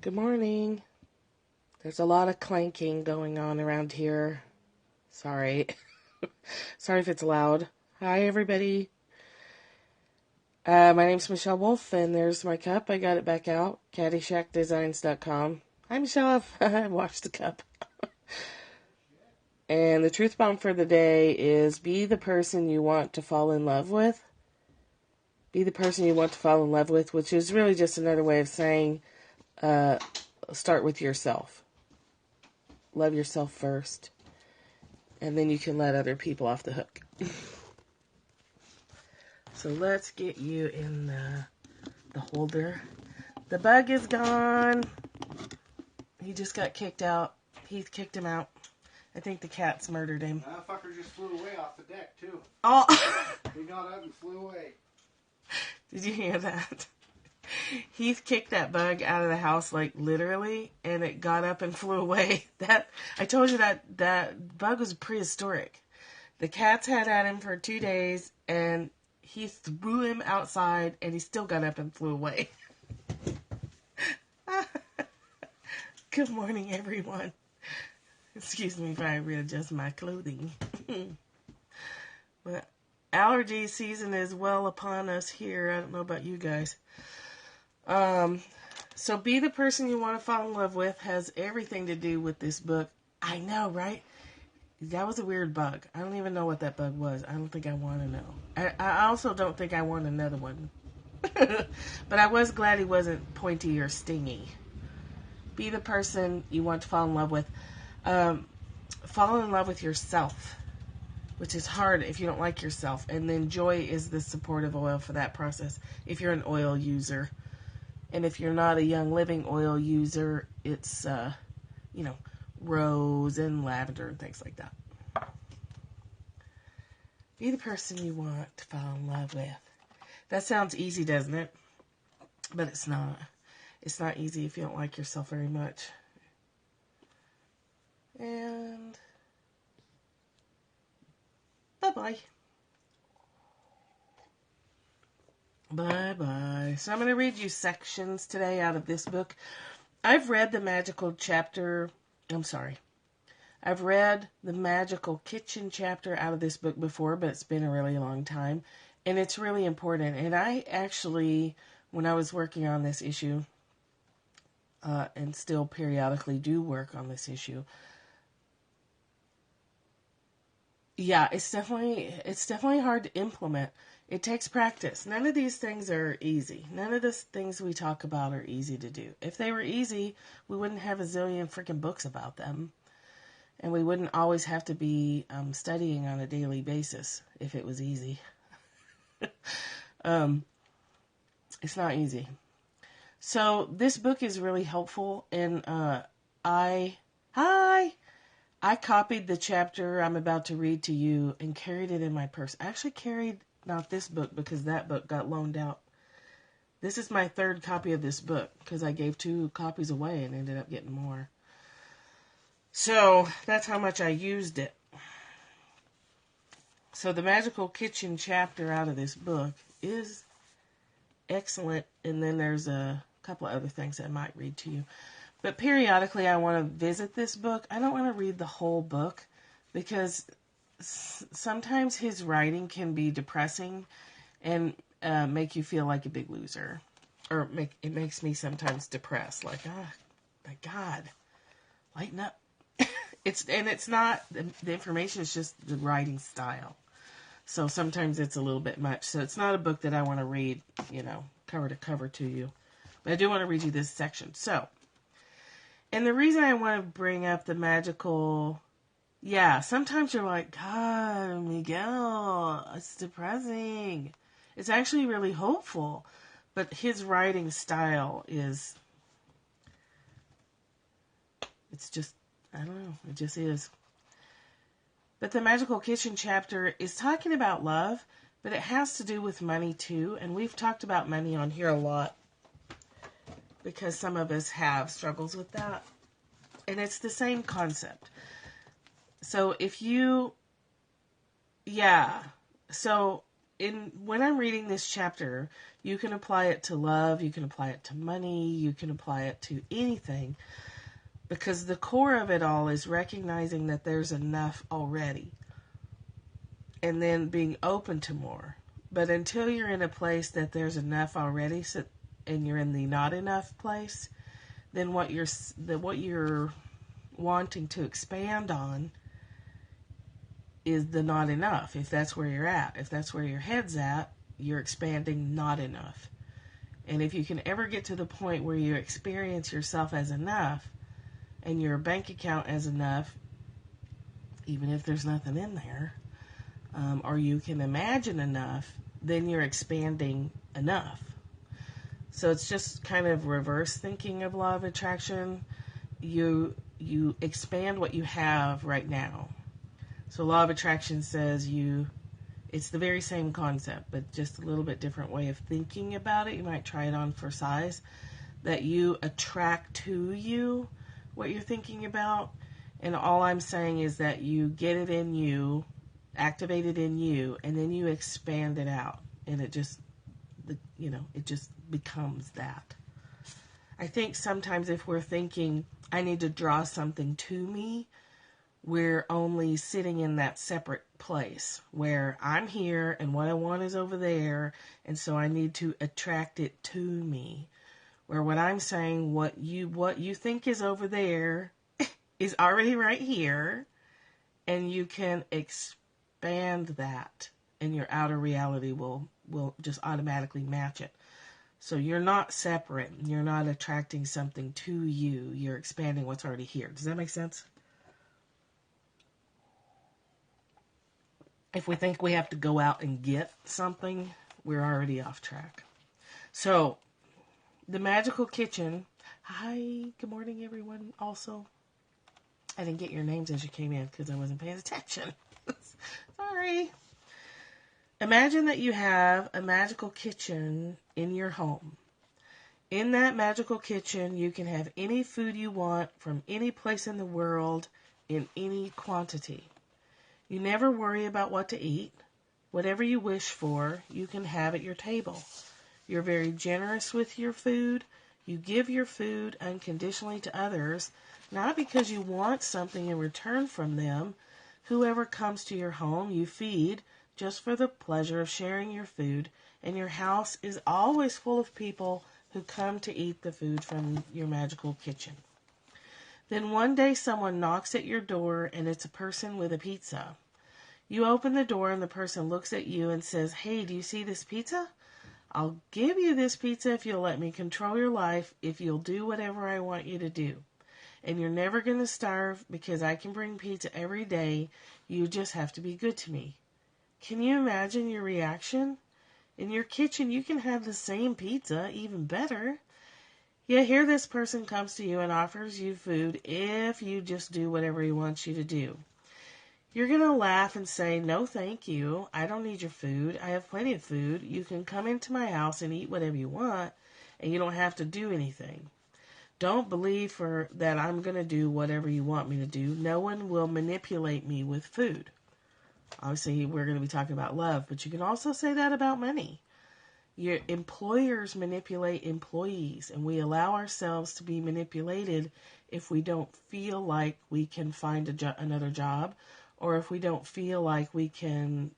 Good morning. There's a lot of clanking going on around here. Sorry. Sorry if it's loud. Hi, everybody. My name's Michelle Wolf, and there's my cup. I got it back out. CaddyshackDesigns.com. Hi, Michelle. I washed the cup. And the truth bomb for the day is be the person you want to fall in love with. Be the person you want to fall in love with, which is really just another way of saying start with yourself. Love yourself first, and then you can let other people off the hook. So let's get you in the holder. The bug is gone. He just got kicked out. Heath kicked him out. I think the cats murdered him. That fucker just flew away off the deck, too. Oh! He got up and flew away. Did you hear that? Heath kicked that bug out of the house, like, literally, and it got up and flew away. I told you that bug was prehistoric. The cats had at him for 2 days, and he threw him outside, and he still got up and flew away. Good morning, everyone. Excuse me if I readjust my clothing. But allergy season is well upon us here. I don't know about you guys. So be the person you want to fall in love with has everything to do with this book. I know, right? That was a weird bug. I don't even know what that bug was. I don't think I want to know. I also don't think I want another one. But I was glad he wasn't pointy or stingy. Be the person you want to fall in love with. Fall in love with yourself, which is hard if you don't like yourself. And then joy is the supportive oil for that process if you're an oil user. And if you're not a Young Living oil user, it's, rose and lavender and things like that. Be the person you want to fall in love with. That sounds easy, doesn't it? But it's not. It's not easy if you don't like yourself very much. And bye-bye. Bye-bye. So I'm going to read you sections today out of this book. I've read the magical kitchen chapter out of this book before, but it's been a really long time. And it's really important. And I actually, when I was working on this issue, and still periodically do work on this issue, yeah, it's definitely hard to implement. It takes practice. None of these things are easy. None of the things we talk about are easy to do. If they were easy, we wouldn't have a zillion freaking books about them. And we wouldn't always have to be studying on a daily basis if it was easy. It's not easy. So this book is really helpful. And I copied the chapter I'm about to read to you and carried it in my purse. I actually carried not this book because that book got loaned out. This is my third copy of this book because I gave 2 copies away and ended up getting more. So that's how much I used it. So the magical kitchen chapter out of this book is excellent. And then there's a couple of other things I might read to you. But periodically I want to visit this book. I don't want to read the whole book because sometimes his writing can be depressing and make you feel like a big loser. Or it makes me sometimes depressed. Like, oh, my God, lighten up. It's not, the information is just the writing style. So sometimes it's a little bit much. So it's not a book that I want to read, cover to cover to you. But I do want to read you this section. So, and the reason I want to bring up the magical, sometimes you're like, God, Miguel, it's depressing. It's actually really hopeful. But his writing style it's just, I don't know, it just is. But the magical kitchen chapter is talking about love, but it has to do with money too. And we've talked about money on here a lot because some of us have struggles with that. And it's the same concept. So if you, so when I'm reading this chapter, you can apply it to love, you can apply it to money, you can apply it to anything, because the core of it all is recognizing that there's enough already and then being open to more. But until you're in a place that there's enough already, and you're in the not enough place, then what you're wanting to expand on is the not enough. If that's where you're at, if that's where your head's at, you're expanding not enough. And if you can ever get to the point where you experience yourself as enough and your bank account as enough, even if there's nothing in there, or you can imagine enough, then you're expanding enough. So it's just kind of reverse thinking of law of attraction. You expand what you have right now. So law of attraction says it's the very same concept, but just a little bit different way of thinking about it. You might try it on for size. That you attract to you what you're thinking about. And all I'm saying is that you get it in you, activate it in you, and then you expand it out. And it just becomes that. I think sometimes if we're thinking, I need to draw something to me, we're only sitting in that separate place where I'm here and what I want is over there, and so I need to attract it to me. Where what I'm saying, what you think is over there is already right here, and you can expand that, and your outer reality will just automatically match it. So you're not separate. You're not attracting something to you. You're expanding what's already here. Does that make sense? If we think we have to go out and get something, we're already off track. So, the magical kitchen. Hi, good morning, everyone. Also, I didn't get your names as you came in because I wasn't paying attention. Sorry. Imagine that you have a magical kitchen in your home. In that magical kitchen, you can have any food you want from any place in the world in any quantity. You never worry about what to eat. Whatever you wish for, you can have at your table. You're very generous with your food. You give your food unconditionally to others, not because you want something in return from them. Whoever comes to your home, you feed just for the pleasure of sharing your food, and your house is always full of people who come to eat the food from your magical kitchen. Then one day someone knocks at your door, and it's a person with a pizza. You open the door, and the person looks at you and says, "Hey, do you see this pizza? I'll give you this pizza if you'll let me control your life, if you'll do whatever I want you to do. And you're never going to starve because I can bring pizza every day. You just have to be good to me." Can you imagine your reaction? In your kitchen, you can have the same pizza, even better. Yet here this person comes to you and offers you food if you just do whatever he wants you to do. You're going to laugh and say, "No, thank you. I don't need your food. I have plenty of food. You can come into my house and eat whatever you want, and you don't have to do anything. Don't believe that I'm going to do whatever you want me to do. No one will manipulate me with food." Obviously, we're going to be talking about love, but you can also say that about money. Your employers manipulate employees, and we allow ourselves to be manipulated if we don't feel like we can find another job, or if we don't feel like we can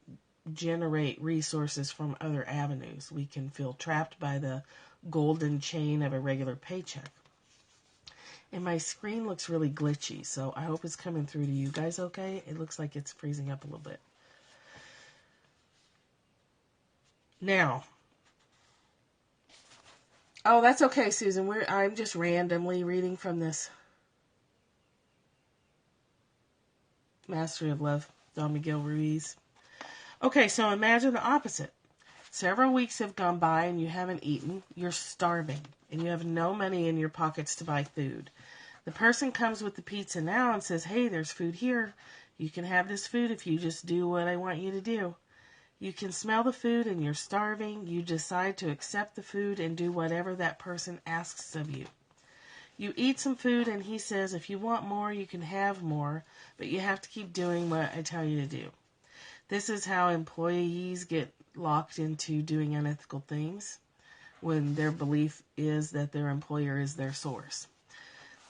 generate resources from other avenues. We can feel trapped by the golden chain of a regular paycheck. And my screen looks really glitchy, so I hope it's coming through to you guys okay. It looks like it's freezing up a little bit. Now, oh, that's okay, Susan. I'm just randomly reading from this Mastery of Love, Don Miguel Ruiz. Okay, so imagine the opposite. Several weeks have gone by and you haven't eaten. You're starving, and you have no money in your pockets to buy food. The person comes with the pizza now and says, "Hey, there's food here. You can have this food if you just do what I want you to do." You can smell the food and you're starving. You decide to accept the food and do whatever that person asks of you. You eat some food and he says, "If you want more, you can have more, but you have to keep doing what I tell you to do." This is how employees get locked into doing unethical things when their belief is that their employer is their source.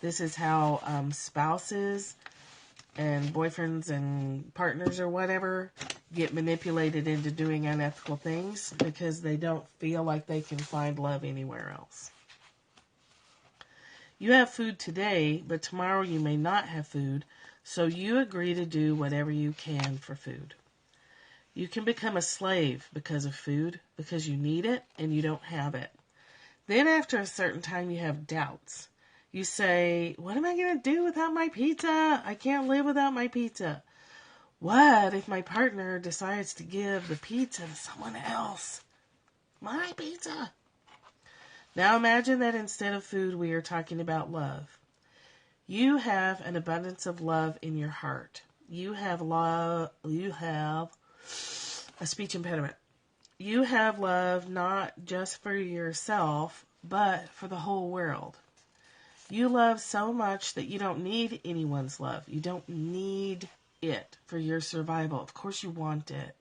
This is how spouses and boyfriends and partners or whatever get manipulated into doing unethical things because they don't feel like they can find love anywhere else. You have food today, but tomorrow you may not have food, so you agree to do whatever you can for food. You can become a slave because of food, because you need it and you don't have it. Then after a certain time you have doubts. You say, what am I going to do without my pizza? I can't live without my pizza. What if my partner decides to give the pizza to someone else? My pizza. Now imagine that instead of food, we are talking about love. You have an abundance of love in your heart. You have love. You have a speech impediment. You have love not just for yourself, but for the whole world. You love so much that you don't need anyone's love. You don't need it for your survival. Of course you want it.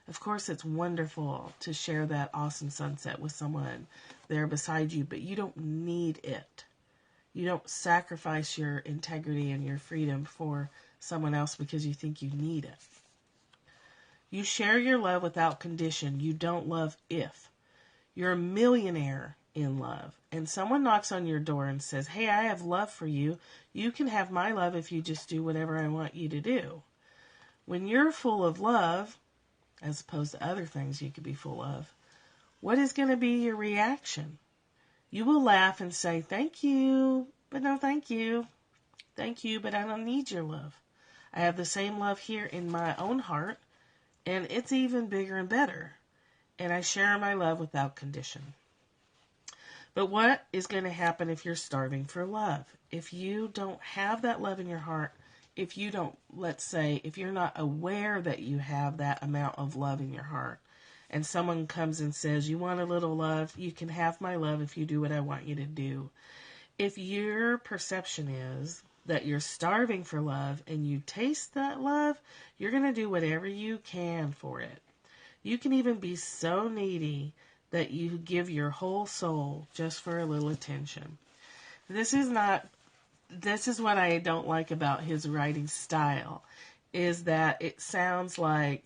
Of course it's wonderful to share that awesome sunset with someone there beside you, but you don't need it. You don't sacrifice your integrity and your freedom for someone else because you think you need it. You share your love without condition. You don't love if. You're a millionaire in love, and someone knocks on your door and says, hey, I have love for you. You can have my love if you just do whatever I want you to do. When you're full of love, as opposed to other things you could be full of, what is going to be your reaction? You will laugh and say, thank you, but no thank you. Thank you, but I don't need your love. I have the same love here in my own heart, and it's even bigger and better. And I share my love without condition. But what is going to happen if you're starving for love? If you don't have that love in your heart, if you don't, let's say, if you're not aware that you have that amount of love in your heart, and someone comes and says, you want a little love, you can have my love if you do what I want you to do. If your perception is that you're starving for love and you taste that love, you're going to do whatever you can for it. You can even be so needy that you give your whole soul just for a little attention. This is what I don't like about his writing style, is that it sounds like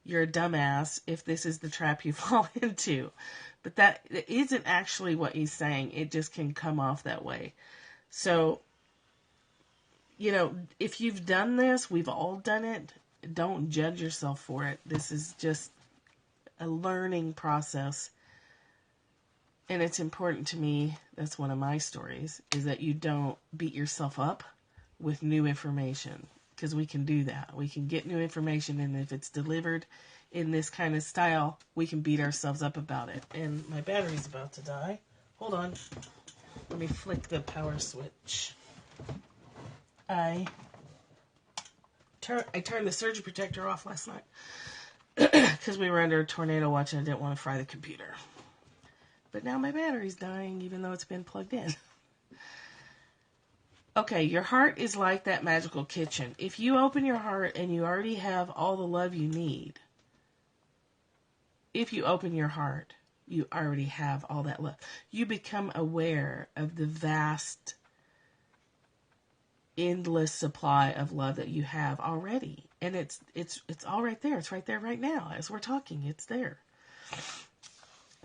you're a dumbass if this is the trap you fall into. But that isn't actually what he's saying. It just can come off that way. So, if you've done this, we've all done it. Don't judge yourself for it. This is just a learning process. And it's important to me, that's one of my stories, is that you don't beat yourself up with new information. Because we can do that. We can get new information, and if it's delivered in this kind of style, we can beat ourselves up about it. And my battery's about to die. Hold on. Let me flick the power switch. I turned the surge protector off last night because we were under a tornado watch and I didn't want to fry the computer. But now my battery's dying even though it's been plugged in. Okay, your heart is like that magical kitchen. If you open your heart and you already have all the love you need, if you open your heart, you already have all that love. You become aware of the vast, endless supply of love that you have already. And it's all right there. It's right there right now. As we're talking, it's there.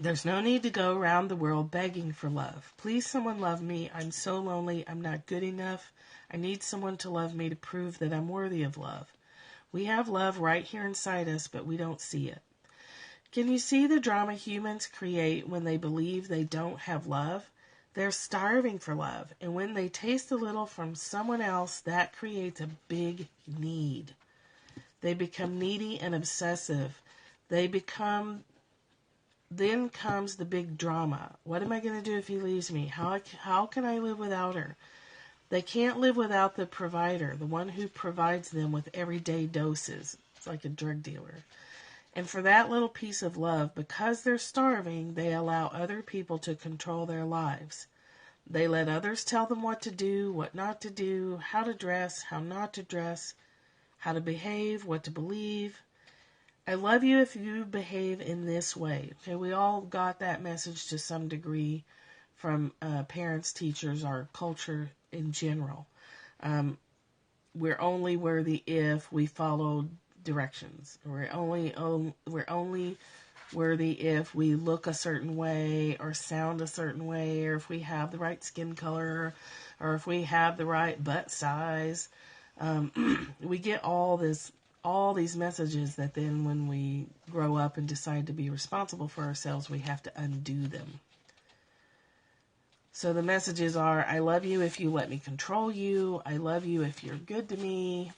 There's no need to go around the world begging for love. Please, someone love me. I'm so lonely. I'm not good enough. I need someone to love me to prove that I'm worthy of love. We have love right here inside us, but we don't see it. Can you see the drama humans create when they believe they don't have love? They're starving for love, and when they taste a little from someone else, that creates a big need. They become needy and obsessive. Then comes the big drama. What am I going to do if he leaves me? How can I live without her? They can't live without the provider, the one who provides them with everyday doses. It's like a drug dealer. And for that little piece of love, because they're starving, they allow other people to control their lives. They let others tell them what to do, what not to do, how to dress, how not to dress, how to behave, what to believe. I love you if you behave in this way. Okay, we all got that message to some degree from parents, teachers, our culture in general. We're only worthy if we follow directions. We're only worthy if we look a certain way or sound a certain way, or if we have the right skin color, or if we have the right butt size. We get all these messages that then when we grow up and decide to be responsible for ourselves, we have to undo them. So the messages are, I love you if you let me control you. I love you if you're good to me.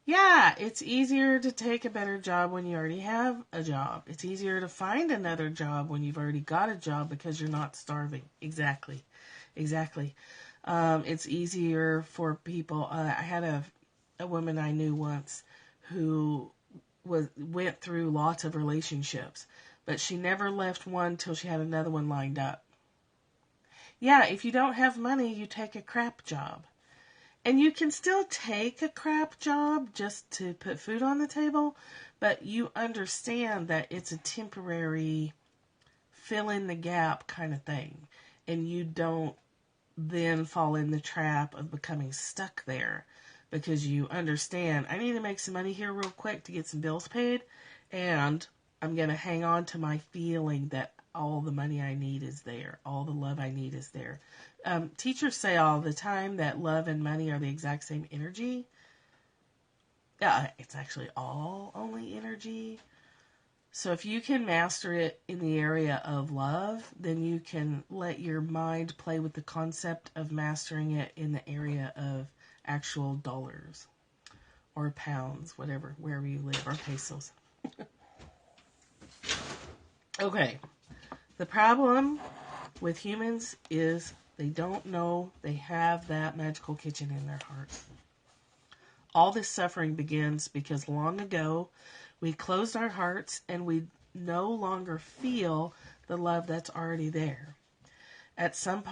Yeah, it's easier to take a better job when you already have a job. It's easier to find another job when you've already got a job because you're not starving. Exactly. It's easier for people. I had a woman I knew once who went through lots of relationships, but she never left one till she had another one lined up. Yeah, if you don't have money, you take a crap job. And you can still take a crap job just to put food on the table, but you understand that it's a temporary fill in the gap kind of thing. And you don't then fall in the trap of becoming stuck there because you understand, I need to make some money here real quick to get some bills paid, and I'm going to hang on to my feeling that all the money I need is there. All the love I need is there. Teachers say all the time that love and money are the exact same energy. It's actually all only energy. So if you can master it in the area of love, then you can let your mind play with the concept of mastering it in the area of actual dollars or pounds, whatever, wherever you live, or pesos. Okay. The problem with humans is they don't know they have that magical kitchen in their heart. All this suffering begins because long ago we closed our hearts and we no longer feel the love that's already there. At some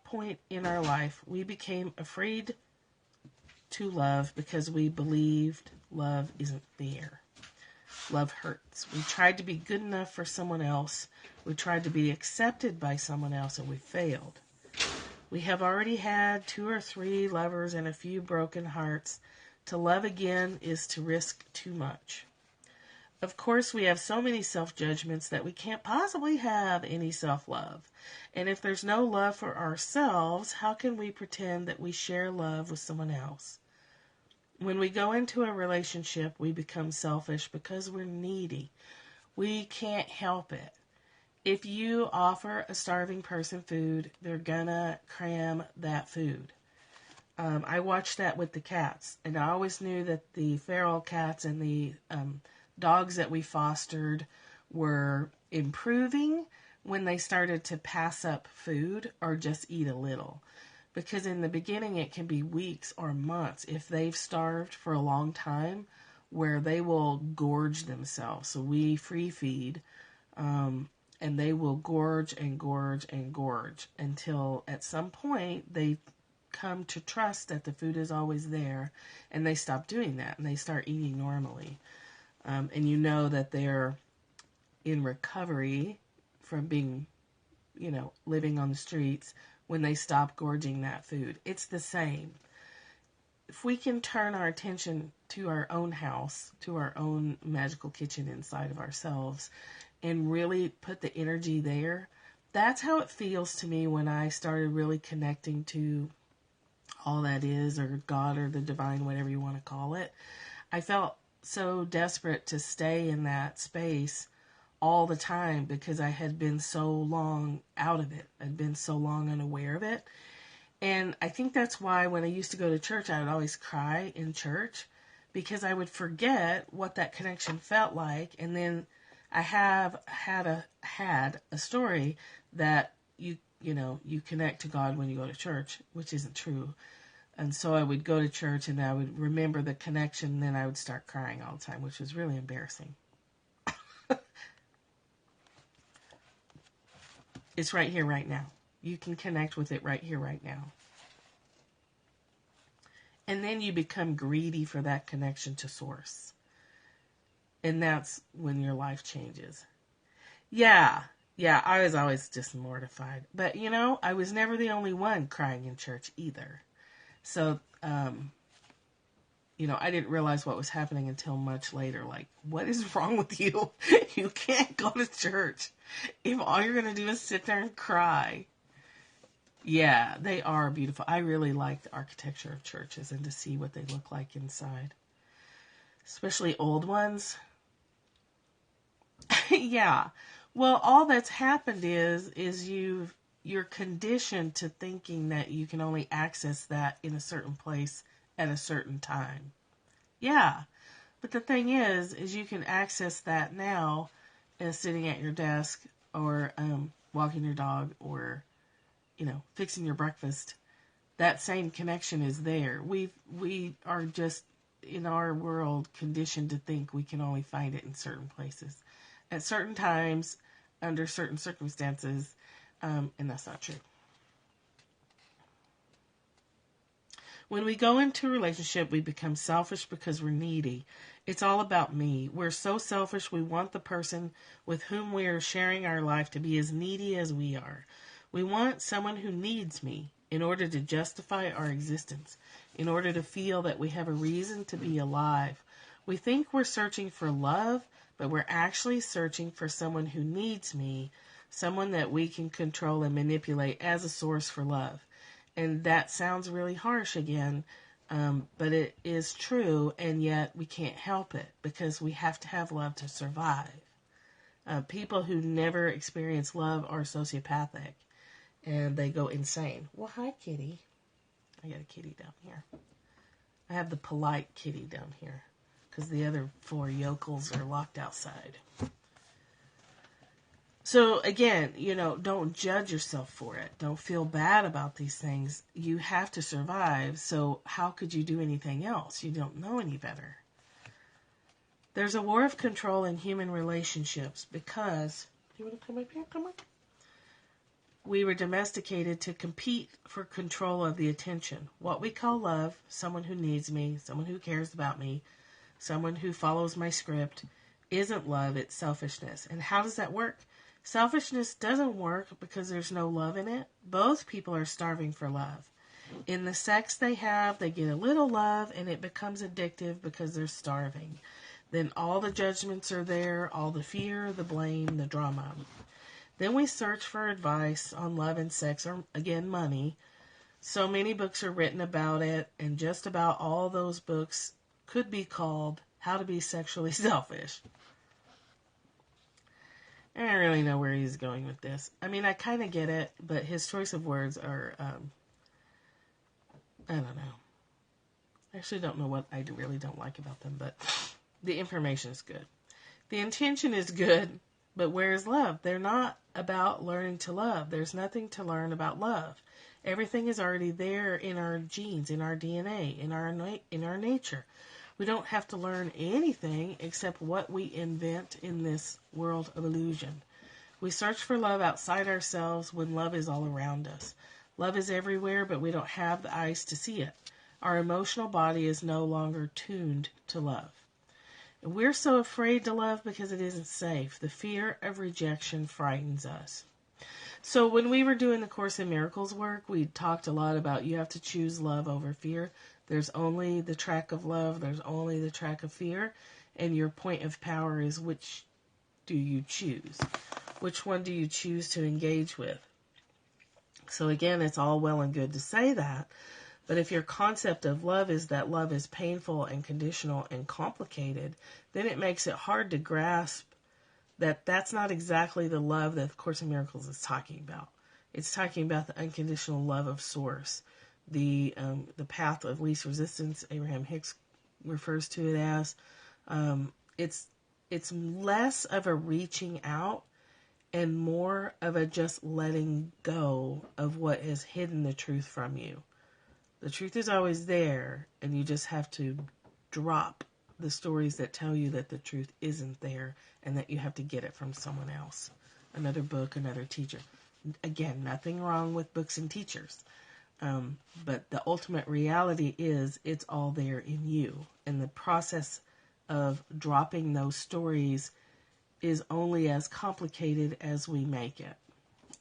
point in our life, we became afraid to love because we believed love isn't there. Love hurts. We tried to be good enough for someone else. We tried to be accepted by someone else, and we failed. We have already had 2 or 3 lovers and a few broken hearts. To love again is to risk too much. Of course, we have so many self-judgments that we can't possibly have any self-love. And if there's no love for ourselves, how can we pretend that we share love with someone else? When we go into a relationship, we become selfish because we're needy. We can't help it. If you offer a starving person food, they're gonna cram that food. I watched that with the cats, and I always knew that the feral cats and the dogs that we fostered were improving when they started to pass up food or just eat a little. Because in the beginning, it can be weeks or months if they've starved for a long time where they will gorge themselves. So we free feed, and they will gorge and gorge and gorge until at some point they come to trust that the food is always there, and they stop doing that and they start eating normally. And you know that they're in recovery from being, living on the streets when they stop gorging that food. It's the same. If we can turn our attention to our own house, to our own magical kitchen inside of ourselves, and really put the energy there, that's how it feels to me when I started really connecting to all that is, or God, or the divine, whatever you want to call it. I felt so desperate to stay in that space all the time because I had been so long out of it. I'd been so long unaware of it. And I think that's why when I used to go to church, I would always cry in church because I would forget what that connection felt like. And then I have had a story that you connect to God when you go to church, which isn't true. And so I would go to church and I would remember the connection, and then I would start crying all the time, which was really embarrassing. It's right here, right now. You can connect with it right here, right now. And then you become greedy for that connection to source. And that's when your life changes. Yeah, yeah, I was always just mortified. But, I was never the only one crying in church either. So, I didn't realize what was happening until much later. Like, what is wrong with you? You can't go to church if all you're going to do is sit there and cry. Yeah, they are beautiful. I really like the architecture of churches and to see what they look like inside. Especially old ones. Yeah. Well, all that's happened is you're conditioned to thinking that you can only access that in a certain place at a certain time. Yeah. But the thing is you can access that now as sitting at your desk or walking your dog or, fixing your breakfast. That same connection is there. We are just in our world conditioned to think we can only find it in certain places, at certain times, under certain circumstances, and that's not true. When we go into a relationship, we become selfish because we're needy. It's all about me. We're so selfish, we want the person with whom we are sharing our life to be as needy as we are. We want someone who needs me in order to justify our existence, in order to feel that we have a reason to be alive. We think we're searching for love, but we're actually searching for someone who needs me, someone that we can control and manipulate as a source for love. And that sounds really harsh again, but it is true, and yet we can't help it because we have to have love to survive. People who never experience love are sociopathic, and they go insane. Well, hi, kitty. I got a kitty down here. I have the polite kitty down here because the other 4 yokels are locked outside. So again, don't judge yourself for it. Don't feel bad about these things. You have to survive. So how could you do anything else? You don't know any better. There's a war of control in human relationships because, do you want to come up here? Come on. We were domesticated to compete for control of the attention. What we call love, someone who needs me, someone who cares about me, someone who follows my script, isn't love, it's selfishness. And how does that work? Selfishness doesn't work because there's no love in it. Both people are starving for love. In the sex they have, they get a little love and it becomes addictive because they're starving. Then all the judgments are there, all the fear, the blame, the drama. Then we search for advice on love and sex, or again, money. So many books are written about it, and just about all those books could be called How to Be Sexually Selfish. I don't really know where he's going with this. I mean, I kind of get it, but his choice of words are, I don't know. I actually don't know what I really don't like about them, but the information is good. The intention is good, but where is love? They're not about learning to love. There's nothing to learn about love. Everything is already there in our genes, in our DNA, in our nature. We don't have to learn anything except what we invent in this world of illusion. We search for love outside ourselves when love is all around us. Love is everywhere, but we don't have the eyes to see it. Our emotional body is no longer tuned to love. And we're so afraid to love because it isn't safe. The fear of rejection frightens us. So when we were doing the Course in Miracles work, we talked a lot about you have to choose love over fear. There's only the track of love. There's only the track of fear. And your point of power is which do you choose? Which one do you choose to engage with? So again, it's all well and good to say that. But if your concept of love is that love is painful and conditional and complicated, then it makes it hard to grasp that that's not exactly the love that the Course in Miracles is talking about. It's talking about the unconditional love of Source, the path of least resistance. Abraham Hicks refers to it as. It's less of a reaching out and more of a just letting go of what has hidden the truth from you. The truth is always there, and you just have to drop the stories that tell you that the truth isn't there and that you have to get it from someone else. Another book, another teacher. Again, nothing wrong with books and teachers. But the ultimate reality is it's all there in you. And the process of dropping those stories is only as complicated as we make it.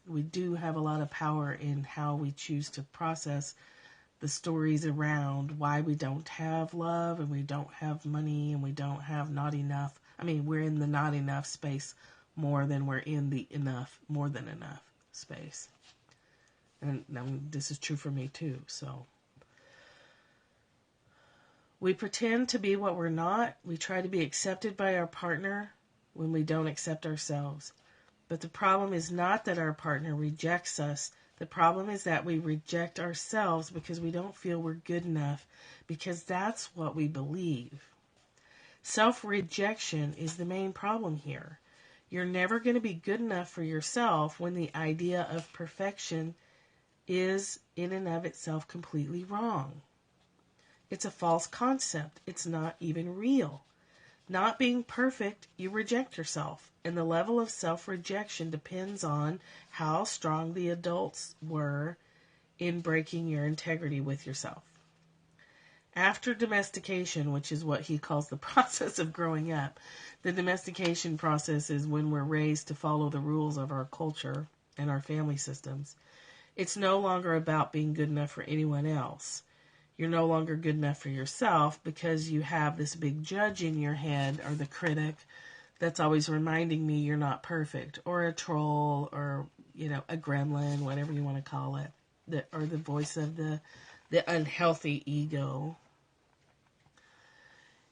We do have a lot of power in how we choose to process the stories around why we don't have love and we don't have money and we don't have not enough. I mean, we're in the not enough space more than we're in the enough, more than enough space. And this is true for me too, so. We pretend to be what we're not. We try to be accepted by our partner when we don't accept ourselves. But the problem is not that our partner rejects us. The problem is that we reject ourselves because we don't feel we're good enough, because that's what we believe. Self-rejection is the main problem here. You're never going to be good enough for yourself when the idea of perfection is in and of itself completely wrong. It's a false concept. It's not even real. Not being perfect, you reject yourself. And the level of self-rejection depends on how strong the adults were in breaking your integrity with yourself. After domestication, which is what he calls the process of growing up, the domestication process is when we're raised to follow the rules of our culture and our family systems. It's no longer about being good enough for anyone else. You're no longer good enough for yourself because you have this big judge in your head, or the critic, that's always reminding me you're not perfect, or a troll, or, a gremlin, whatever you want to call it, or the voice of the unhealthy ego.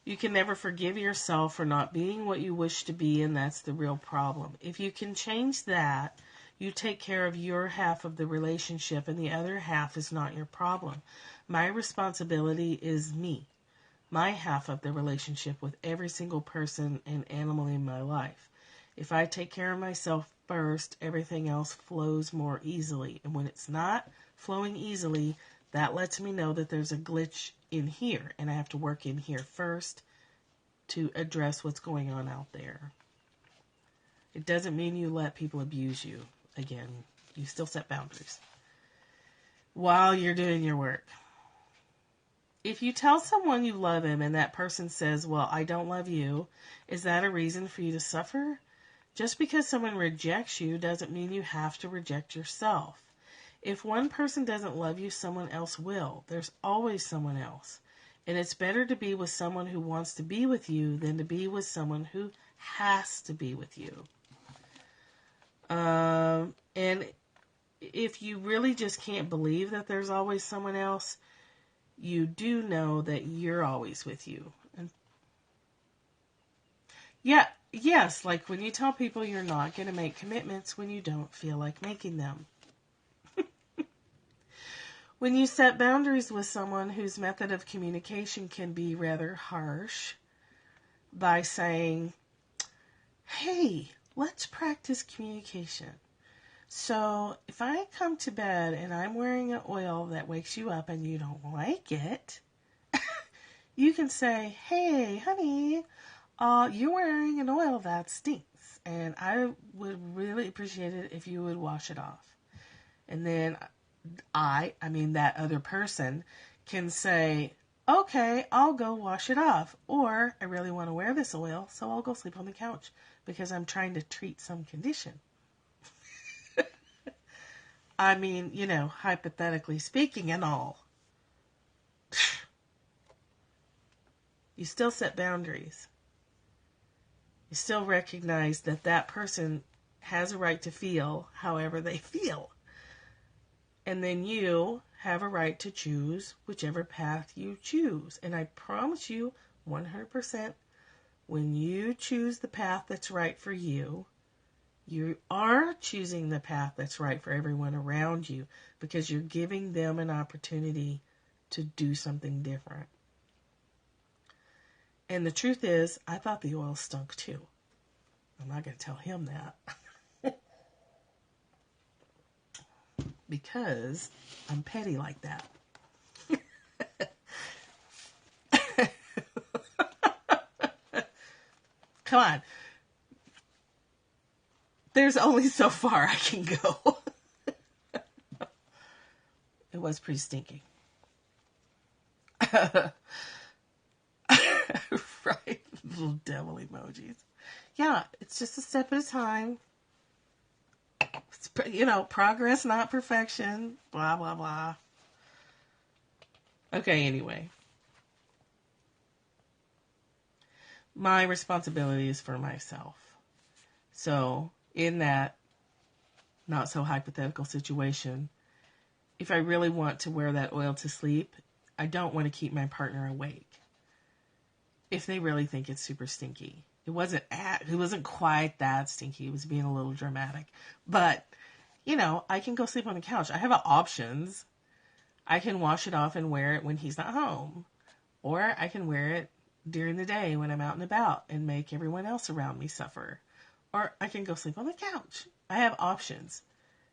You can never forgive yourself for not being what you wish to be, and that's the real problem. If you can change that, you take care of your half of the relationship, and the other half is not your problem. My responsibility is me, my half of the relationship with every single person and animal in my life. If I take care of myself first, everything else flows more easily. And when it's not flowing easily, that lets me know that there's a glitch in here, and I have to work in here first to address what's going on out there. It doesn't mean you let people abuse you. Again, you still set boundaries while you're doing your work. If you tell someone you love him and that person says, well, I don't love you, is that a reason for you to suffer? Just because someone rejects you doesn't mean you have to reject yourself. If one person doesn't love you, someone else will. There's always someone else. And it's better to be with someone who wants to be with you than to be with someone who has to be with you. And if you really just can't believe that there's always someone else, you do know that you're always with you. And yes, like when you tell people you're not going to make commitments when you don't feel like making them. When you set boundaries with someone whose method of communication can be rather harsh by saying, hey, let's practice communication. So if I come to bed and I'm wearing an oil that wakes you up and you don't like it, you can say, hey, honey, you're wearing an oil that stinks, and I would really appreciate it if you would wash it off. And then that other person can say, okay, I'll go wash it off. Or I really want to wear this oil, so I'll go sleep on the couch because I'm trying to treat some condition. Hypothetically speaking and all. You still set boundaries. You still recognize that person has a right to feel however they feel. And then you have a right to choose whichever path you choose. And I promise you 100%, when you choose the path that's right for you, you are choosing the path that's right for everyone around you, because you're giving them an opportunity to do something different. And the truth is, I thought the oil stunk too. I'm not going to tell him that. Because I'm petty like that. Come on. There's only so far I can go. It was pretty stinky. Right. Little devil emojis. Yeah, it's just a step at a time. It's, progress, not perfection. Blah, blah, blah. Okay, anyway. My responsibility is for myself. So, in that not so hypothetical situation, if I really want to wear that oil to sleep, I don't want to keep my partner awake. If they really think it's super stinky. It wasn't quite that stinky. It was being a little dramatic. But, I can go sleep on the couch. I have options. I can wash it off and wear it when he's not home. Or I can wear it during the day when I'm out and about and make everyone else around me suffer. Or I can go sleep on the couch. I have options.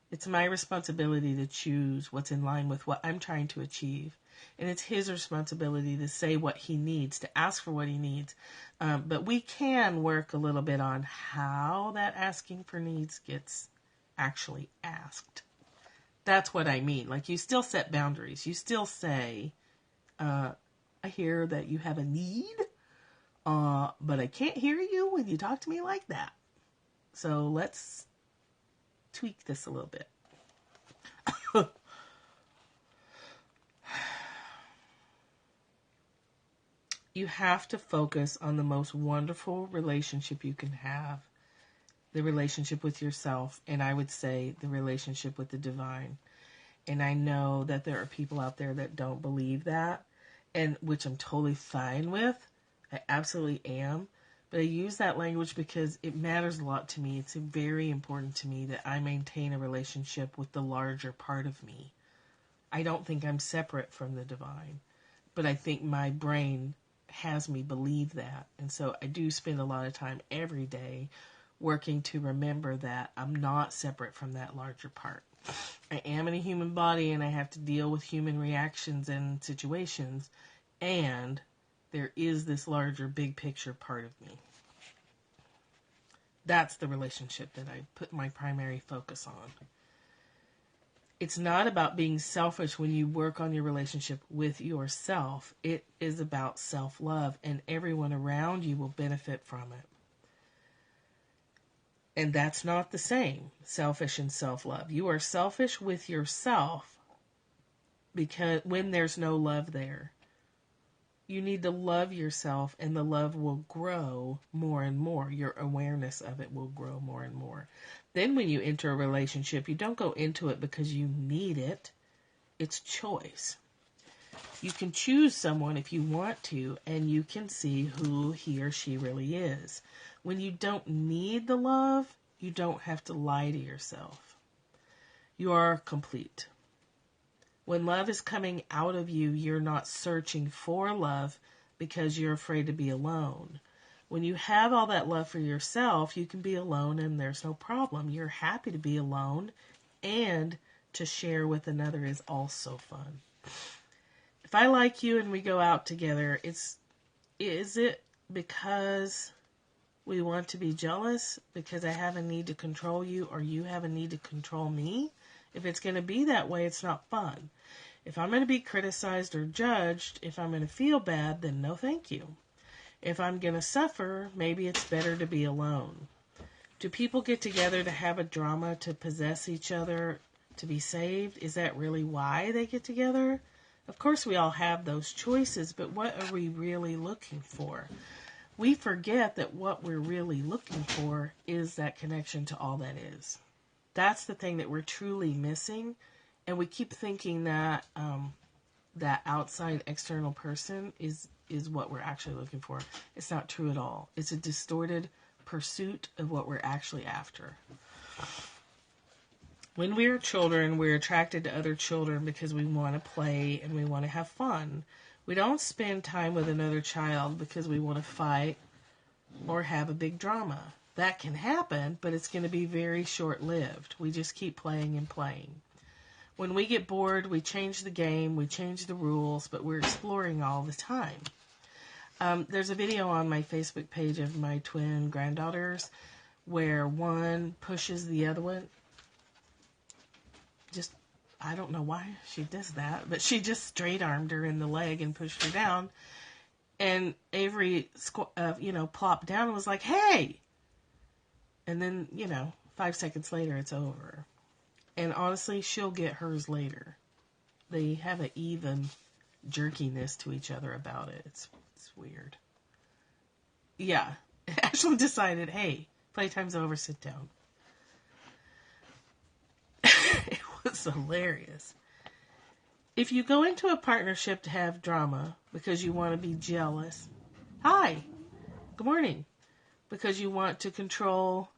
It's my responsibility to choose what's in line with what I'm trying to achieve. And it's his responsibility to say what he needs, to ask for what he needs. But we can work a little bit on how that asking for needs gets actually asked. That's what I mean. Like, you still set boundaries. You still say, I hear that you have a need, but I can't hear you when you talk to me like that. So let's tweak this a little bit. You have to focus on the most wonderful relationship you can have, the relationship with yourself, and I would say the relationship with the divine. And I know that there are people out there that don't believe that, and which I'm totally fine with. I absolutely am. But I use that language because it matters a lot to me. It's very important to me that I maintain a relationship with the larger part of me. I don't think I'm separate from the divine, but I think my brain has me believe that. And so I do spend a lot of time every day working to remember that I'm not separate from that larger part. I am in a human body and I have to deal with human reactions and situations, and there is this larger big picture part of me. That's the relationship that I put my primary focus on. It's not about being selfish when you work on your relationship with yourself. It is about self-love, and everyone around you will benefit from it. And that's not the same, selfish and self-love. You are selfish with yourself because when there's no love there. You need to love yourself, and the love will grow more and more. Your awareness of it will grow more and more. Then when you enter a relationship, you don't go into it because you need it. It's choice. You can choose someone if you want to, and you can see who he or she really is. When you don't need the love, you don't have to lie to yourself. You are complete. When love is coming out of you, you're not searching for love because you're afraid to be alone. When you have all that love for yourself, you can be alone and there's no problem. You're happy to be alone, and to share with another is also fun. If I like you and we go out together, is it because we want to be jealous? Because I have a need to control you, or you have a need to control me? If it's going to be that way, it's not fun. If I'm going to be criticized or judged, if I'm going to feel bad, then no thank you. If I'm going to suffer, maybe it's better to be alone. Do people get together to have a drama, to possess each other, to be saved? Is that really why they get together? Of course we all have those choices, but what are we really looking for? We forget that what we're really looking for is that connection to all that is. That's the thing that we're truly missing, and we keep thinking that that outside external person is what we're actually looking for. It's not true at all. It's a distorted pursuit of what we're actually after. When we're children, we're attracted to other children because we want to play and we want to have fun. We don't spend time with another child because we want to fight or have a big drama. That can happen, but it's going to be very short-lived. We just keep playing and playing. When we get bored, we change the game, we change the rules, but we're exploring all the time. There's a video on my Facebook page of my twin granddaughters where one pushes the other one. Just, I don't know why she does that, but she just straight-armed her in the leg and pushed her down. And Avery, plopped down and was like, hey! And then, 5 seconds later, it's over. And honestly, she'll get hers later. They have an even jerkiness to each other about it. It's weird. Yeah. Ashley decided, hey, playtime's over, sit down. It was hilarious. If you go into a partnership to have drama because you want to be jealous, hi, good morning, because you want to control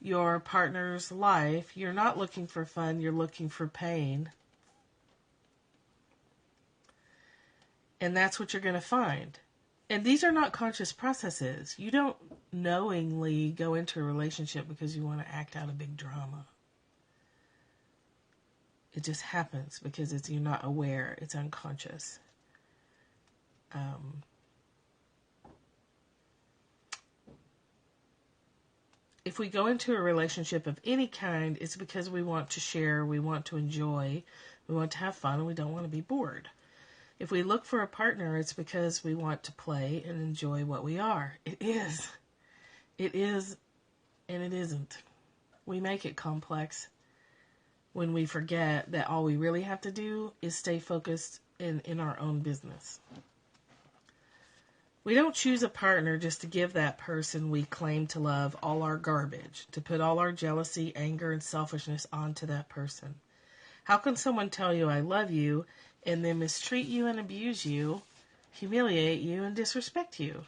your partner's life, you're not looking for fun, you're looking for pain. And that's what you're going to find. And these are not conscious processes. You don't knowingly go into a relationship because you want to act out a big drama. It just happens because you're not aware. It's unconscious. If we go into a relationship of any kind, it's because we want to share, we want to enjoy, we want to have fun, and we don't want to be bored. If we look for a partner, it's because we want to play and enjoy what we are. It is. It is, and it isn't. We make it complex when we forget that all we really have to do is stay focused in our own business. We don't choose a partner just to give that person we claim to love all our garbage, to put all our jealousy, anger, and selfishness onto that person. How can someone tell you I love you and then mistreat you and abuse you, humiliate you, and disrespect you?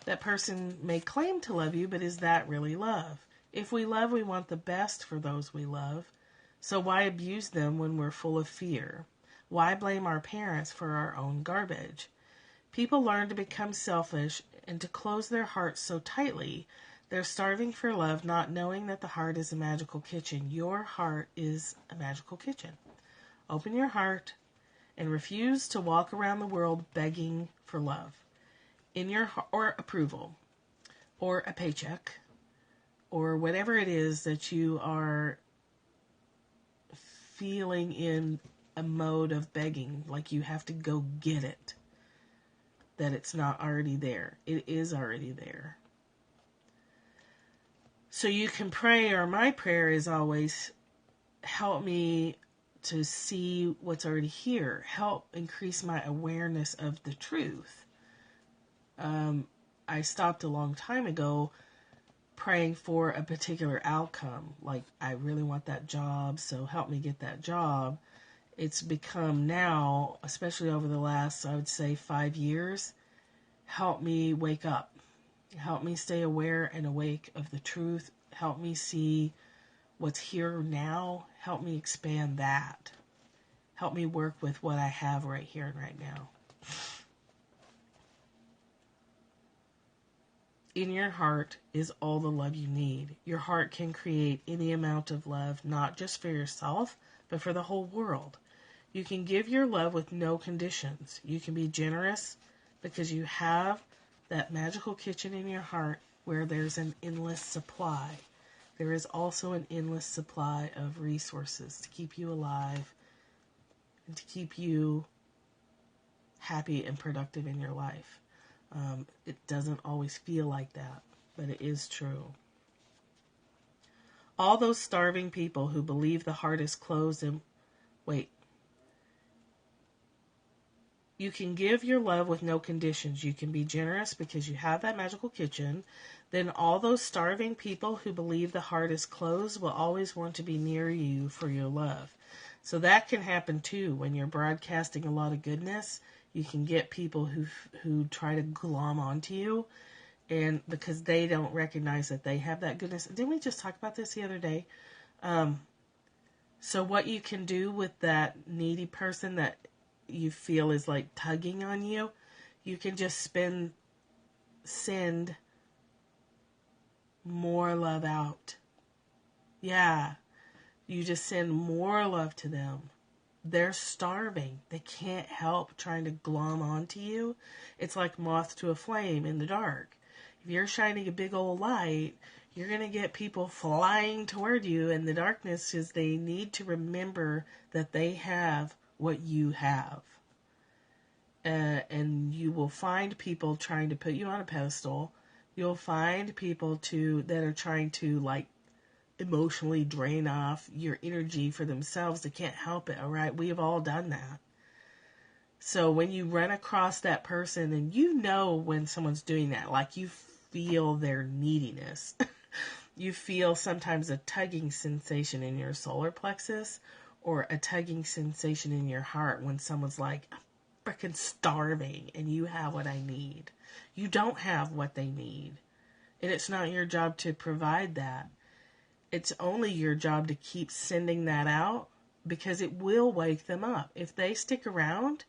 That person may claim to love you, but is that really love? If we love, we want the best for those we love. So why abuse them when we're full of fear? Why blame our parents for our own garbage? People learn to become selfish and to close their hearts so tightly, they're starving for love, not knowing that the heart is a magical kitchen. Your heart is a magical kitchen. Open your heart and refuse to walk around the world begging for love, or approval, or a paycheck, or whatever it is that you are feeling in a mode of begging, like you have to go get it, that it's not already there. It is already there. So you can pray, or my prayer is always, help me to see what's already here. Help increase my awareness of the truth. I stopped a long time ago praying for a particular outcome. Like, I really want that job, so help me get that job. It's become now, especially over the last, I would say, 5 years, help me wake up. Help me stay aware and awake of the truth. Help me see what's here now. Help me expand that. Help me work with what I have right here and right now. In your heart is all the love you need. Your heart can create any amount of love, not just for yourself, but for the whole world. You can give your love with no conditions. You can be generous because you have that magical kitchen in your heart where there's an endless supply. There is also an endless supply of resources to keep you alive and to keep you happy and productive in your life. It doesn't always feel like that, but it is true. All those starving people who believe the heart is closed and wait. You can give your love with no conditions. You can be generous because you have that magical kitchen. Then all those starving people who believe the heart is closed will always want to be near you for your love. So that can happen too when you're broadcasting a lot of goodness. You can get people who try to glom onto you, and because they don't recognize that they have that goodness. Didn't we just talk about this the other day? So what you can do with that needy person that you feel is like tugging on you, you can just send more love out. Yeah, you just send more love to them. They're starving. They can't help trying to glom onto you. It's like moth to a flame in the dark. If you're shining a big old light, you're going to get people flying toward you in the darkness because they need to remember that they have what you have. and you will find people trying to put you on a pedestal. You'll find people that are trying to like emotionally drain off your energy for themselves. They can't help it, all right? We have all done that. So when you run across that person and you know when someone's doing that, like you feel their neediness. You feel sometimes a tugging sensation in your solar plexus or a tugging sensation in your heart when someone's like, I'm freaking starving and you have what I need. You don't have what they need. And it's not your job to provide that. It's only your job to keep sending that out because it will wake them up. If they stick around,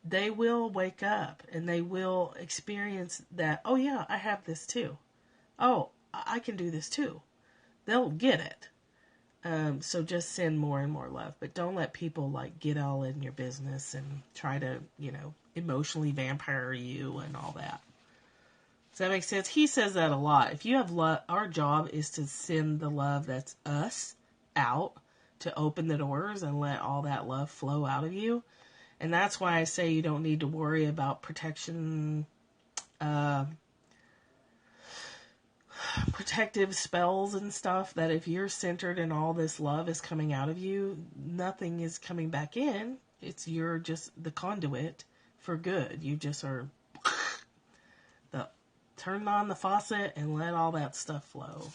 they will wake up and they will experience that, oh yeah, I have this too. Oh, I can do this too. They'll get it. So just send more and more love. But don't let people like get all in your business and try to, emotionally vampire you and all that. Does that make sense? He says that a lot. If you have love, our job is to send the love that's us out, to open the doors and let all that love flow out of you. And that's why I say you don't need to worry about protection, protective spells and stuff, that if you're centered and all this love is coming out of you, nothing is coming back in. You're just the conduit for good. You just are turn on the faucet and let all that stuff flow.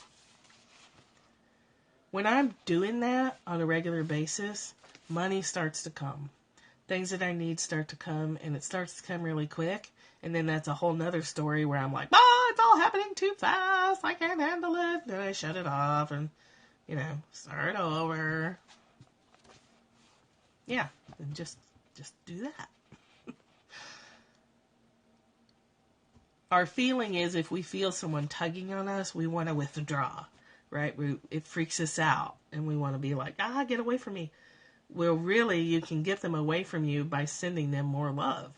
When I'm doing that on a regular basis, money starts to come. Things that I need start to come, and it starts to come really quick. And then that's a whole nother story where I'm like, it's all happening too fast. I can't handle it. Then I shut it off and, start over. Yeah, and just do that. Our feeling is if we feel someone tugging on us, we want to withdraw, right? It freaks us out, and we want to be like, get away from me. Well, really, you can get them away from you by sending them more love.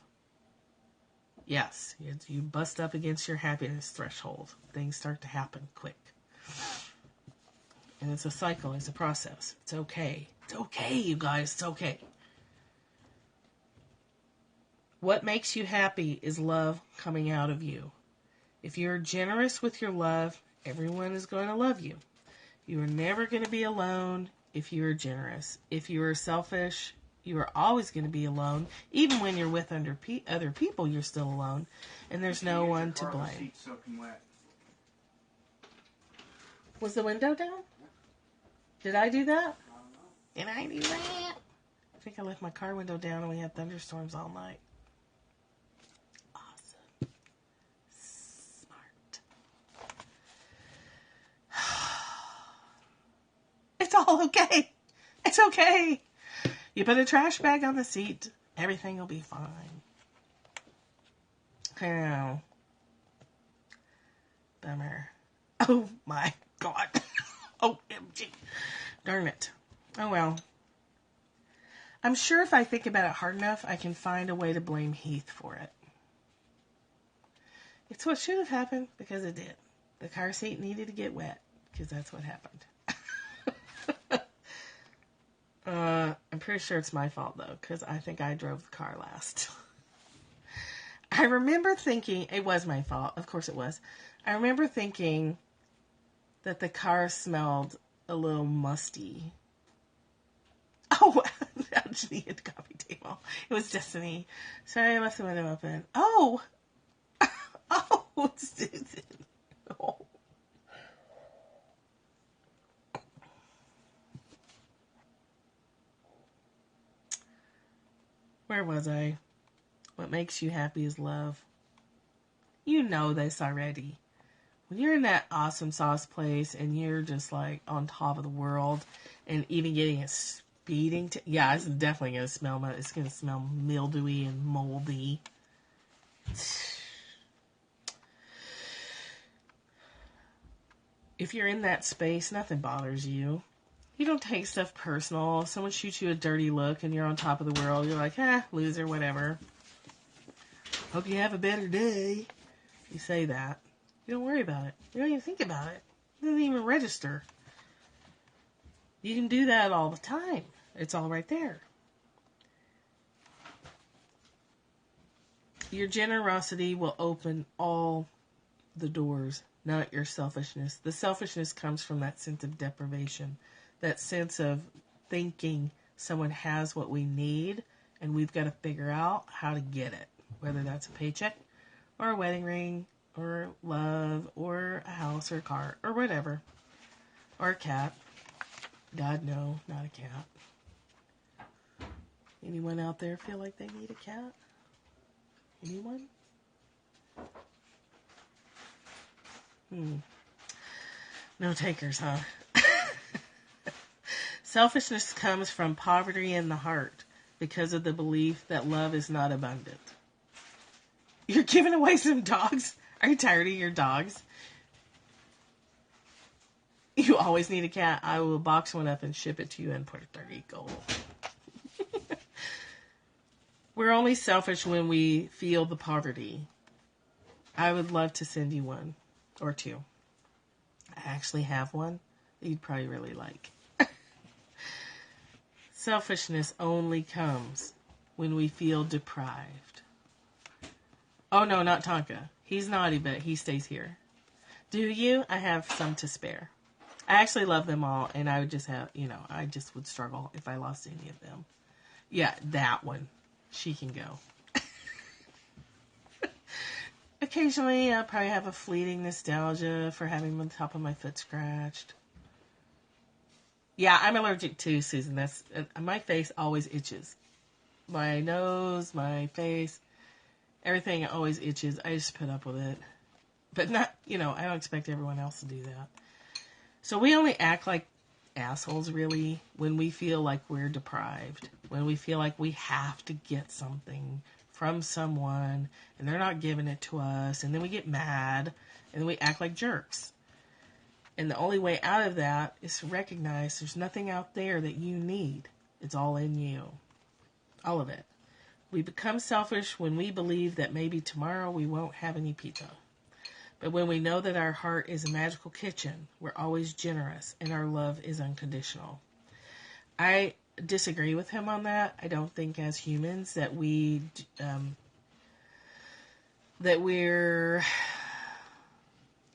Yes, you bust up against your happiness threshold. Things start to happen quick. And it's a cycle, it's a process. It's okay. It's okay, you guys, it's okay. What makes you happy is love coming out of you. If you're generous with your love, everyone is going to love you. You are never going to be alone if you are generous. If you are selfish, you are always going to be alone. Even when you're with other people, you're still alone. And there's no one to blame. Was the window down? Did I do that? Did I do that? I think I left my car window down and we had thunderstorms all night. Awesome. Smart. It's all okay. It's okay. You put a trash bag on the seat, everything will be fine. I know. Bummer. Oh my God. OMG. Darn it. Oh well. I'm sure if I think about it hard enough, I can find a way to blame Heath for it. It's what should have happened because it did. The car seat needed to get wet because that's what happened. I'm pretty sure it's my fault though, because I think I drove the car last. I remember thinking, it was my fault, of course it was. I remember thinking that the car smelled a little musty. Oh, Destiny hit the coffee table. It was Destiny. Sorry, I left the window open. Oh! Oh, Susan. Oh. Where was I? What makes you happy is love. You know this already. When you're in that awesome sauce place and you're just like on top of the world and even getting a speeding yeah, it's definitely going to smell, it's going to smell mildewy and moldy. If you're in that space, nothing bothers you. You don't take stuff personal. If someone shoots you a dirty look and you're on top of the world, you're like, loser, whatever. Hope you have a better day. You say that. You don't worry about it. You don't even think about it. It doesn't even register. You can do that all the time. It's all right there. Your generosity will open all the doors, not your selfishness. The selfishness comes from that sense of deprivation, that sense of thinking someone has what we need and we've got to figure out how to get it, whether that's a paycheck or a wedding ring or love or a house or a car or whatever, or a cat. God, no, not a cat. Anyone out there feel like they need a cat? Anyone? No takers, huh? Selfishness comes from poverty in the heart because of the belief that love is not abundant. You're giving away some dogs? Are you tired of your dogs? You always need a cat. I will box one up and ship it to you in Puerto Rico. We're only selfish when we feel the poverty. I would love to send you one or two. I actually have one that you'd probably really like. Selfishness only comes when we feel deprived. Oh no, not Tonka. He's naughty, but he stays here. Do you? I have some to spare. I actually love them all, and I would just have, I just would struggle if I lost any of them. Yeah, that one. She can go. Occasionally, I'll probably have a fleeting nostalgia for having the top of my foot scratched. Yeah, I'm allergic too, Susan. That's my face always itches. My nose, my face, everything always itches. I just put up with it. But not, I don't expect everyone else to do that. So we only act like assholes, really, when we feel like we're deprived. When we feel like we have to get something from someone and they're not giving it to us, and then we get mad and then we act like jerks. And the only way out of that is to recognize there's nothing out there that you need. It's all in you. All of it. We become selfish when we believe that maybe tomorrow we won't have any pizza. But when we know that our heart is a magical kitchen, we're always generous and our love is unconditional. I disagree with him on that. I don't think as humans that we're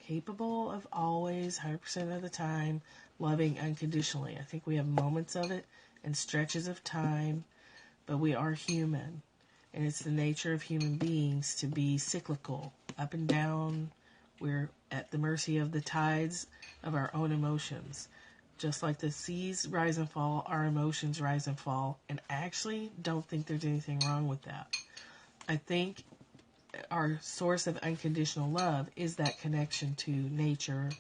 capable of always, 100% of the time, loving unconditionally. I think we have moments of it and stretches of time, but we are human. And it's the nature of human beings to be cyclical, up and down. We're at the mercy of the tides of our own emotions. Just like the seas rise and fall, our emotions rise and fall. And I actually don't think there's anything wrong with that. I think our source of unconditional love is that connection to nature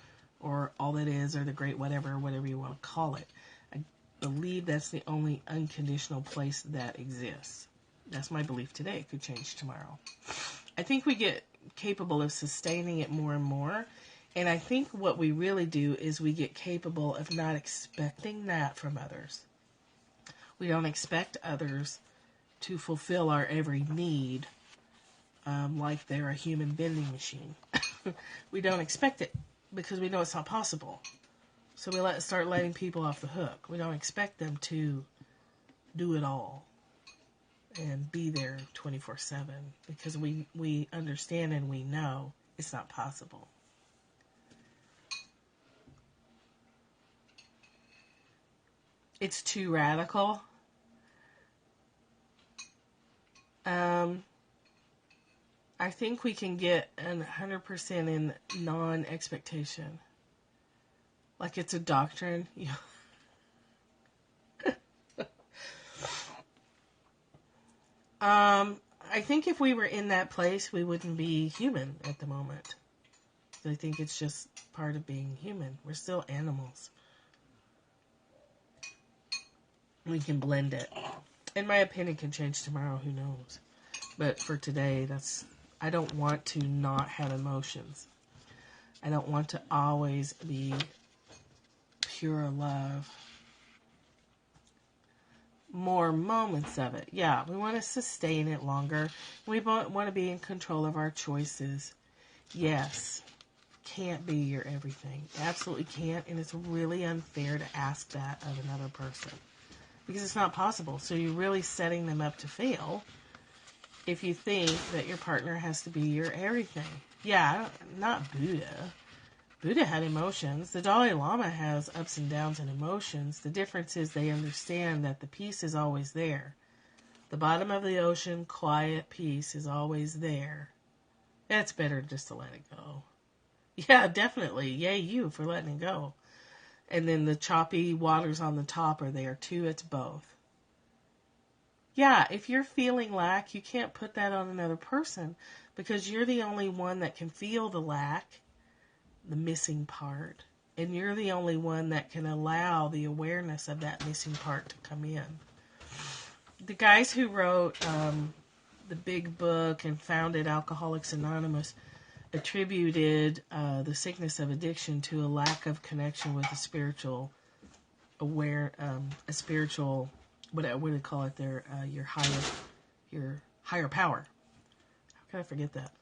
or all that is, or the great whatever you want to call it. I believe that's the only unconditional place that exists. That's my belief today. It could change tomorrow. I think we get capable of sustaining it more and more. And I think what we really do is we get capable of not expecting that from others. We don't expect others to fulfill our every need like they're a human vending machine. We don't expect it because we know it's not possible. So we start letting people off the hook. We don't expect them to do it all and be there 24/7 because we understand and we know it's not possible. It's too radical. I think we can get 100% in non-expectation. Like it's a doctrine. I think if we were in that place, we wouldn't be human at the moment. I think it's just part of being human. We're still animals. We can blend it. And my opinion can change tomorrow, who knows. But for today, I don't want to not have emotions. I don't want to always be pure love. More moments of it. Yeah, we want to sustain it longer. We want to be in control of our choices. Yes, can't be your everything. Absolutely can't, and it's really unfair to ask that of another person because it's not possible. So you're really setting them up to fail if you think that your partner has to be your everything. Yeah, not Buddha. Buddha had emotions. The Dalai Lama has ups and downs and emotions. The difference is they understand that the peace is always there. The bottom of the ocean, quiet peace is always there. It's better just to let it go. Yeah, definitely. Yay, you for letting it go. And then the choppy waters on the top are there too. It's both. Yeah, if you're feeling lack, you can't put that on another person because you're the only one that can feel the lack, the missing part. And you're the only one that can allow the awareness of that missing part to come in. The guys who wrote the big book and founded Alcoholics Anonymous attributed the sickness of addiction to a lack of connection with a spiritual what do they call it there? Your higher power. How can I forget that?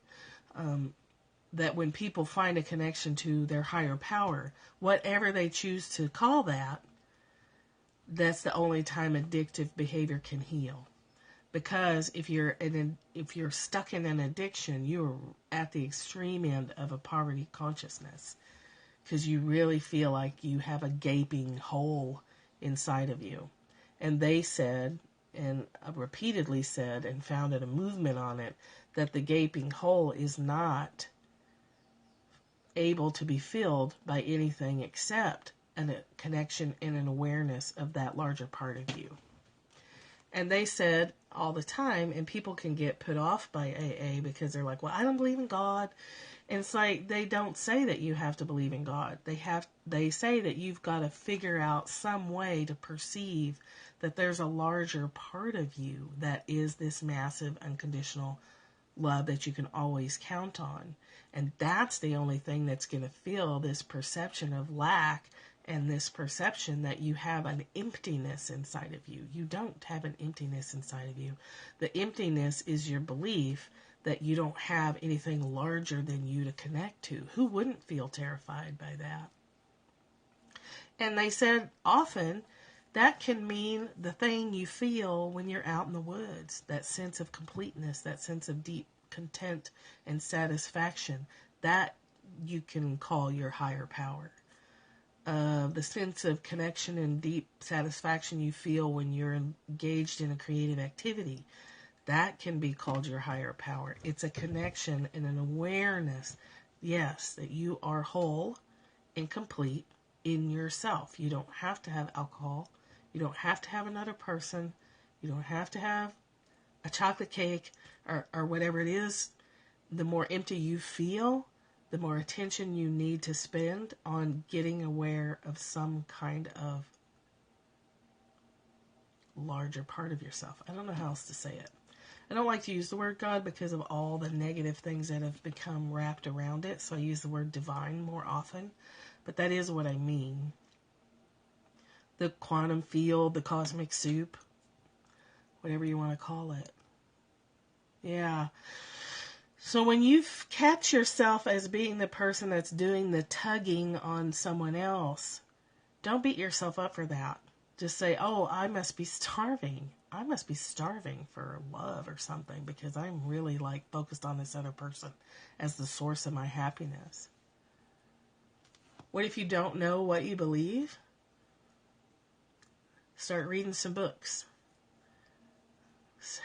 That when people find a connection to their higher power, whatever they choose to call that, that's the only time addictive behavior can heal. Because if you're stuck in an addiction, you're at the extreme end of a poverty consciousness. Because you really feel like you have a gaping hole inside of you. And they said, and repeatedly said, and founded a movement on it, that the gaping hole is not able to be filled by anything except a connection and an awareness of that larger part of you. And they said all the time, and people can get put off by AA because they're like, well, I don't believe in God. And it's like, they don't say that you have to believe in God. They say that you've got to figure out some way to perceive that there's a larger part of you that is this massive unconditional love that you can always count on. And that's the only thing that's going to fill this perception of lack and this perception that you have an emptiness inside of you. You don't have an emptiness inside of you. The emptiness is your belief that you don't have anything larger than you to connect to. Who wouldn't feel terrified by that? And they said often that can mean the thing you feel when you're out in the woods, that sense of completeness, that sense of deep content and satisfaction, that you can call your higher power. The sense of connection and deep satisfaction you feel when you're engaged in a creative activity, that can be called your higher power. It's a connection and an awareness, yes, that you are whole and complete in yourself. You don't have to have alcohol. You don't have to have another person. You don't have to have a chocolate cake or whatever it is. The more empty you feel, the more attention you need to spend on getting aware of some kind of larger part of yourself. I don't know how else to say it. I don't like to use the word God because of all the negative things that have become wrapped around it, so I use the word divine more often. But that is what I mean. The quantum field, the cosmic soup, whatever you want to call it. Yeah. So when you catch yourself as being the person that's doing the tugging on someone else, don't beat yourself up for that. Just say, oh, I must be starving. I must be starving for love or something because I'm really focused on this other person as the source of my happiness. What if you don't know what you believe? Start reading some books.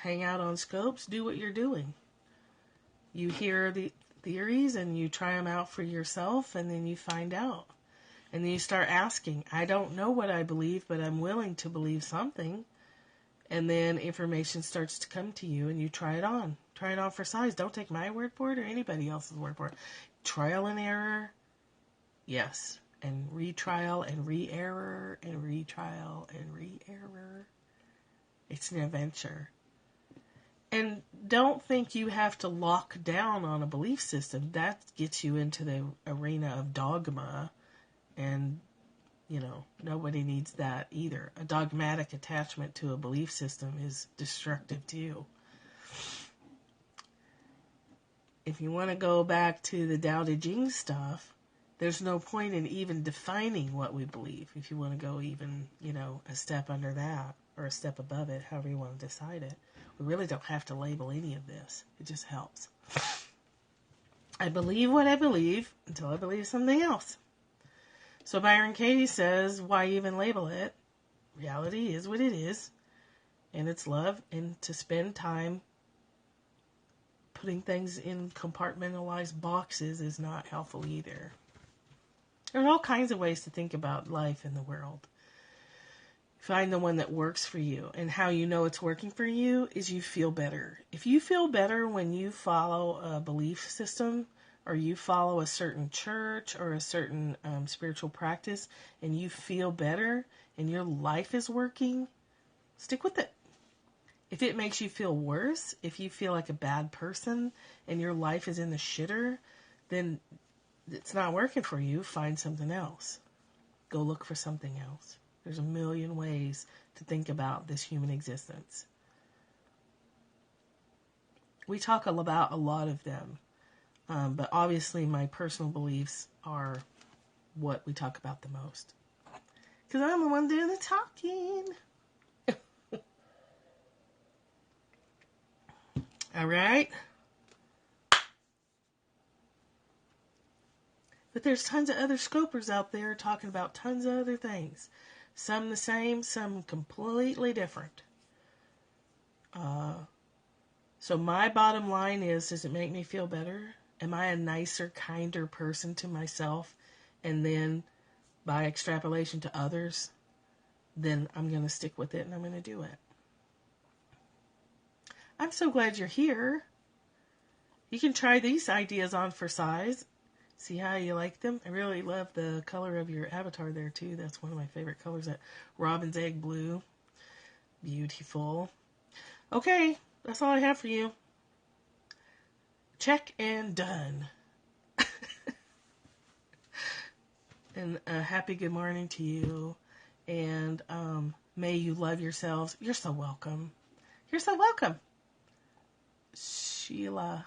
Hang out on Scopes. Do what you're doing. You hear the theories and you try them out for yourself and then you find out. And then you start asking, I don't know what I believe, but I'm willing to believe something. And then information starts to come to you and you try it on. Try it on for size. Don't take my word for it or anybody else's word for it. Trial and error. Yes. And retrial and re-error and retrial and re-error. It's an adventure. And don't think you have to lock down on a belief system. That gets you into the arena of dogma. And, nobody needs that either. A dogmatic attachment to a belief system is destructive too. If you want to go back to the Tao Te Ching stuff, there's no point in even defining what we believe if you want to go even, a step under that. or a step above it, however you want to decide it. We really don't have to label any of this. It just helps. I believe what I believe until I believe something else. So Byron Katie says, why even label it? Reality is what it is, and it's love, and to spend time putting things in compartmentalized boxes is not helpful either. There are all kinds of ways to think about life in the world. Find the one that works for you, and how you know it's working for you is you feel better. If you feel better when you follow a belief system, or you follow a certain church or a certain spiritual practice, and you feel better and your life is working, stick with it. If it makes you feel worse, if you feel like a bad person and your life is in the shitter, then it's not working for you. Find something else. Go look for something else. There's a million ways to think about this human existence. We talk about a lot of them, but obviously my personal beliefs are what we talk about the most. Because I'm the one doing the talking. All right? But there's tons of other scopers out there talking about tons of other things. Some the same, some completely different. So my bottom line is, does it make me feel better? Am I a nicer, kinder person to myself? And then, by extrapolation to others, then I'm going to stick with it and I'm going to do it. I'm so glad you're here. You can try these ideas on for size. See how you like them? I really love the color of your avatar there too. That's one of my favorite colors, that robin's egg blue. Beautiful. Okay, that's all I have for you. Check and done. And a happy good morning to you. And may you love yourselves. You're so welcome. You're so welcome. Sheila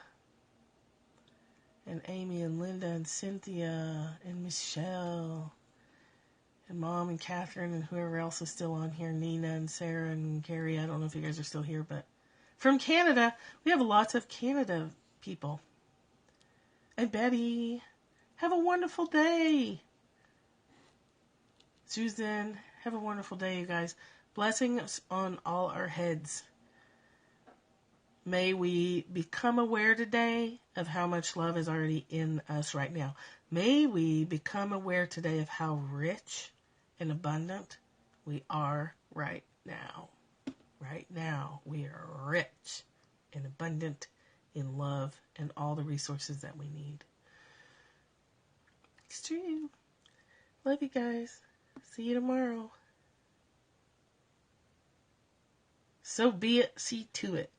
and Amy and Linda and Cynthia and Michelle and Mom and Catherine and whoever else is still on here, Nina and Sarah and Carrie. I don't know if you guys are still here, but from Canada, we have lots of Canada people. And Betty, have a wonderful day. Susan, have a wonderful day, you guys. Blessings on all our heads. May we become aware today of how much love is already in us right now. May we become aware today of how rich and abundant we are right now. Right now, we are rich and abundant in love and all the resources that we need. It's true. Love you guys. See you tomorrow. So be it. See to it.